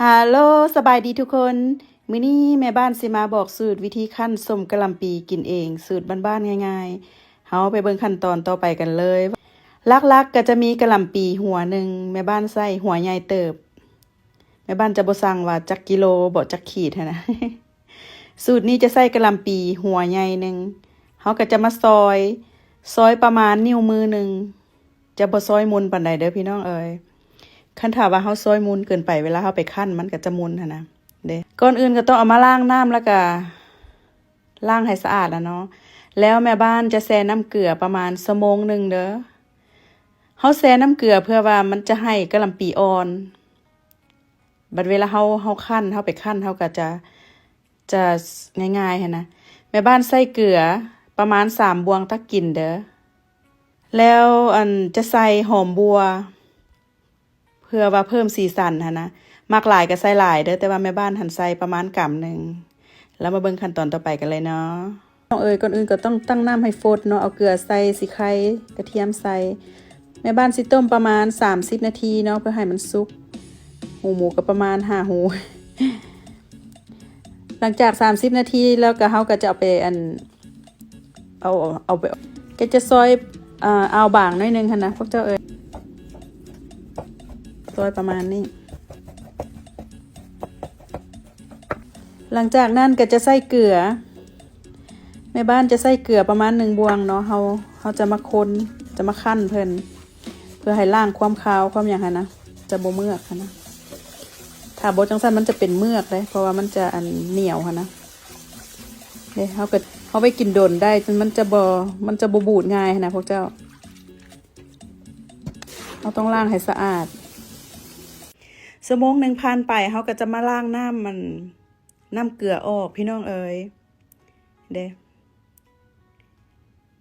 ฮัลโหลสบายดีทุกคนมื้อนี้แม่บ้านสิมาบอกสูตรวิธีคั่นส้มกะหล่ำปีกินเองสูตรบ้านๆง่ายๆเฮาไปเบิ่งขั้นตอนต่อไปกันเลยลักๆก็จะมีกะหล่ำปีหัวหนึ่งแม่บ้านใส่หัวใหญ่เติบแม่บ้านจะบ่สั่งว่าจักกิโลบ่จักขีดหั้นนะ สูตรนี้จะใส่กะหล่ำปีหัวใหญ่หนึ่งเฮาก็จะมาซอยประมาณนิ้วมือหนึ่งจะบ่ซอยมุนปานใดเด้อพี่น้องเอ้ยคันถ้าว่าเฮาซอยมุนเกินไปเวลาเฮาไปคั่นมันก็จะมุนหั่นนะเด้ก่อนอื่นก็ต้องเอามาล้างน้ำแล้วก็ล้างให้สะอาดแล้วเนาะแล้วแม่บ้านจะแช่น้ำเกลือประมาณชั่วโมงหนึ่งเด้อเฮาแช่น้ำเกลือเพื่อว่ามันจะให้กะหล่ำปีอ่อนบัดเวลาเฮาคั่นเฮาไปคั่นเฮาก็จะง่ายๆหั่นนะแม่บ้านใส่เกลือประมาณ3บวงตักกินเด้อแล้วจะใส่หอมบัวเพื่อว่าเพิ่มสีสันหั่นนะมักหลายก็ใส่หลายเด้อแต่ว่าแม่บ้านหั่นใส่ประมาณกำหนึ่งแล้วมาเบิ่งขั้นตอนต่อไปกันเลยเนาะก่อนอื่นก็ต้องตั้งน้ำให้ฟดเนาะเอาเกลือใส่สิไข่กระเทียมใส่แม่บ้านสิต้มประมาณ30นาทีเนาะเพื่อให้มันสุกหูหมูก็ประมาณ5หูหลังจาก30นาทีแล้วก็เฮาก็จะเอาไปเอาไปก็จะซอยเอาบางหน่อยนึงค่ะนะพวกเจ้าเอ้ยซอยประมาณนี้หลังจากนั้นก็จะใส่เกลือแม่บ้านจะใส่เกลือประมาณ1บวงเนาะเฮาจะมาคนจะมาคั่นเพิ่นเพื่อให้ล้างความคาวความอย่างนั้นนะจะบ่เมือกค่ะนะถ้าบ่จังซั่นมันจะเป็นเมือกเลยเพราะว่ามันจะเหนียวค่ะนะเด้เฮาไปกินโดนได้มันจะบ่บูดง่ายนะพวกเจ้าเราต้องล้างให้สะอาดชั่วโมงนึงผ่านไปเฮาก็จะมาล้างน้ำเกลือออกพี่น้องเอ๋ยเด้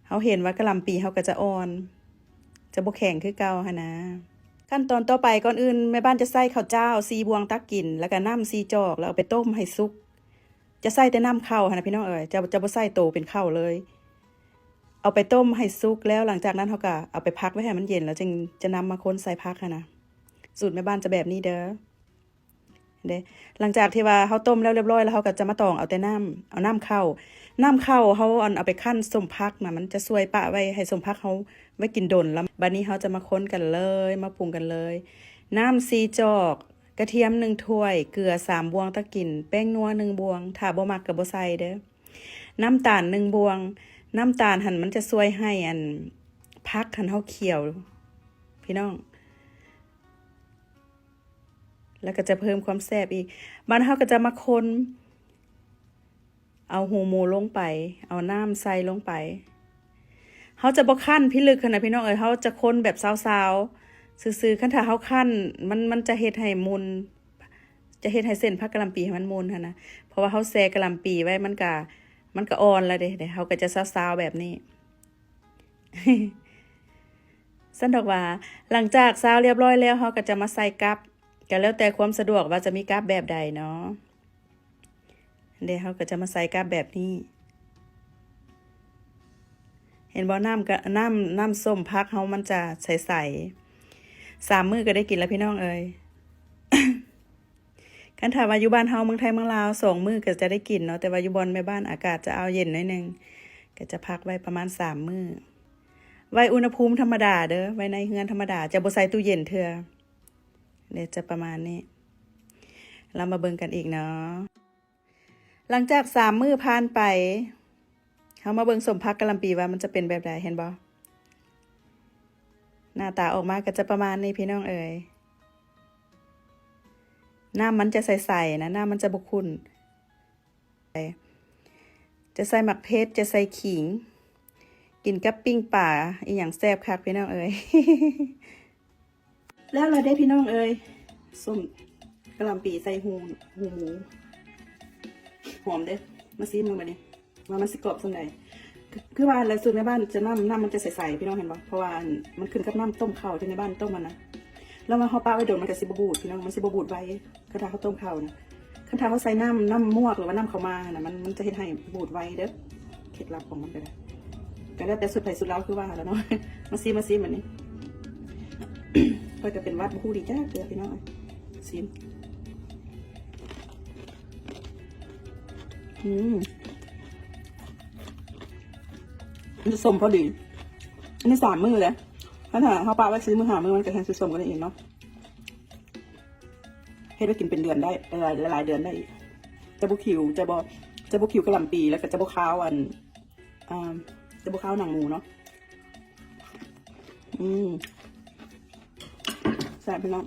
เฮาเห็นว่ากะหล่ำปีเฮาก็จะอ่อนจะบ่แข็งคือเก่าหั่นนะขั้นตอนต่อไปก่อนอื่นแม่บ้านจะใส่ข้าวเจ้า4บวงตักกินแล้วก็น้ำ4จอกแล้วเอาไปต้มให้สุกจะใส่แต่น้ำข้าวหั่นนะพี่น้องเอ๋ยจะบ่ใส่โตเป็นข้าวเลยเอาไปต้มให้สุกแล้วหลังจากนั้นเฮาก็เอาไปพักไว้ให้มันเย็นแล้วจึงจะนำมาคนใส่พักหั่นนะสูตรแม่บ้านจะแบบนี้เด้อหลังจากที่ว่าเฮาต้มแล้วเรียบร้อยแล้วเฮาก็จะมาตองเอาแต่น้ำเข้าเฮาเอาไปคั่นส้มพักน่ะมันจะช่วยปะไว้ให้ส้มพักเฮาไว้กินดนแล้วบัดนี้เฮาจะมาค้นกันเลยมาปรุงกันเลยน้ำ4จอกกระเทียม1ถ้วยเกลือ3บวงตะกินแป้งนัว1บวงถ้าบ่มักก็บ่ใส่เด้อน้ำตาล1บวงน้ำตาลหั่นมันจะช่วยให้พักหั่นเฮาเคี่ยวพี่น้องแล้วก็จะเพิ่มความแซ่บอีกบ้านเฮาก็จะมาคนเอาหูหมูลงไปเอาน้ำใส่ลงไปเฮาจะบ่คั่นพิลึกขนาดพี่น้องเอ้ยเฮาจะคนแบบซาวๆซื่อๆคันถ้าเฮาคั่นมันจะเฮ็ดให้มุนจะเฮ็ดให้เส้นผักกะหล่ำปีให้มันมุนหั่นนะเพราะว่าเฮาแซ่กะหล่ำปีไว้มันก็อ่อนแล้วเด้เฮาก็จะซาวๆแบบนี้ ซั่นดอกว่าหลังจากซาวเรียบร้อยแล้วเฮาก็จะมาใส่กับก็แล้วแต่ความสะดวกว่าจะมีกราฟแบบใดเนาะเดี๋ยวเขาก็จะมาใส่กราฟแบบนี้เห็นบ่น้ำส้มพักเขามันจะใส3มื้อก็ได้กินแล้วพี่น้องเอ้ย คันถ้าว่าอยู่บ้านเฮาเมืองไทยเมืองลาว2มื้อก็จะได้กินเนาะแต่ว่าอยู่บอนแม่บ้านอากาศจะเอาเย็นหน่อยนึงก็จะพักไว้ประมาณ3มื้อไว้อุณหภูมิธรรมดาเด้อไว้ในเรือนธรรมดาจะบ่ใส่ตู้เย็นเทื่อเดี๋ยวจะประมาณนี้เรามาเบิ่งกันอีกเนาะหลังจาก3มื้อผ่านไปเขามาเบิ่งสมพักกะหล่ำปีว่ามันจะเป็นแบบใดเห็นบ่หน้าตาออกมาก็จะประมาณนี้พี่น้องเอ๋ยน้ำมันจะใสๆนะน้ำมันจะบ่ขุ่นจะใส่หมักเพชรจะใส่ขิงกินกับปิ้งป่าอีหยังแซ่บคักพี่น้องเอ๋ย แล้วเราได้พี่น้องเอ้ยส้มกะหล่ำปีใส่หูหมูหอมเด้อมาซีมึงมาดิว่ามันสิกรอบส่วนไหนคือว่าอะไรสูตรในบ้านจะน้ำมันจะใสๆพี่น้องเห็นปะเพราะว่ามันขึ้นกับน้ำต้มข้าวที่ในบ้านต้มมันนะแล้วมาเขาป้าไว้โดนมันก็สิบบูดพี่น้องมันสิบบูดไว้กระทะเขาต้มข้าวนะกระทะเขาใส่น้ำมวกหรือว่าน้ำข้าวมานะมันจะเห็นให้บูดไว้เด้อเคล็ดลับของมันเลยก็แล้วแต่สุดไผ่สุดเล้าคือว่าแล้วเนาะมาซีเหมือนนี้ ก็จะเป็นวัดคู่ดีจ้าเกลือพี่น้องซิม อืมมันจะสมพอดีอันนี้3 มื้อเลยถ้าถามเขาปาไว้ซื้อมื้อ5 มื้อมันก็แทนซื้อสมกันเองเนาะให้ได้กินเป็นเดือนได้หลายเดือนได้จะบุคิวจะบุคิวกะหล่ำปีแล้วก็จะบุข้าวจะบุข้าวหนังหมูเนาะแซ่บพี่น้อง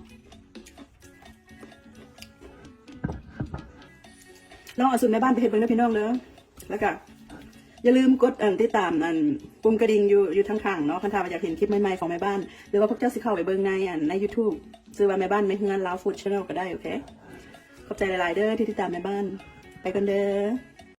ลองเอาสูตรในบ้านไปเฮ็ดเบิ่งนะพี่น้องเด้อแล้วก็อย่าลืมกดติดตามปุ่มกระดิ่งอยู่ทางข้างเนาะคันถ้าอยากเห็นคลิปใหม่ๆของแม่บ้านหรือว่าพวกเจ้าสิเข้าไปเบิ่งใน YouTube ชื่อว่าแม่บ้านแม่เฮือนลาวฟู้ดชาแนลก็ได้โอเคขอบใจหลายๆเด้อที่ติดตามแม่บ้านไปกันเด้อ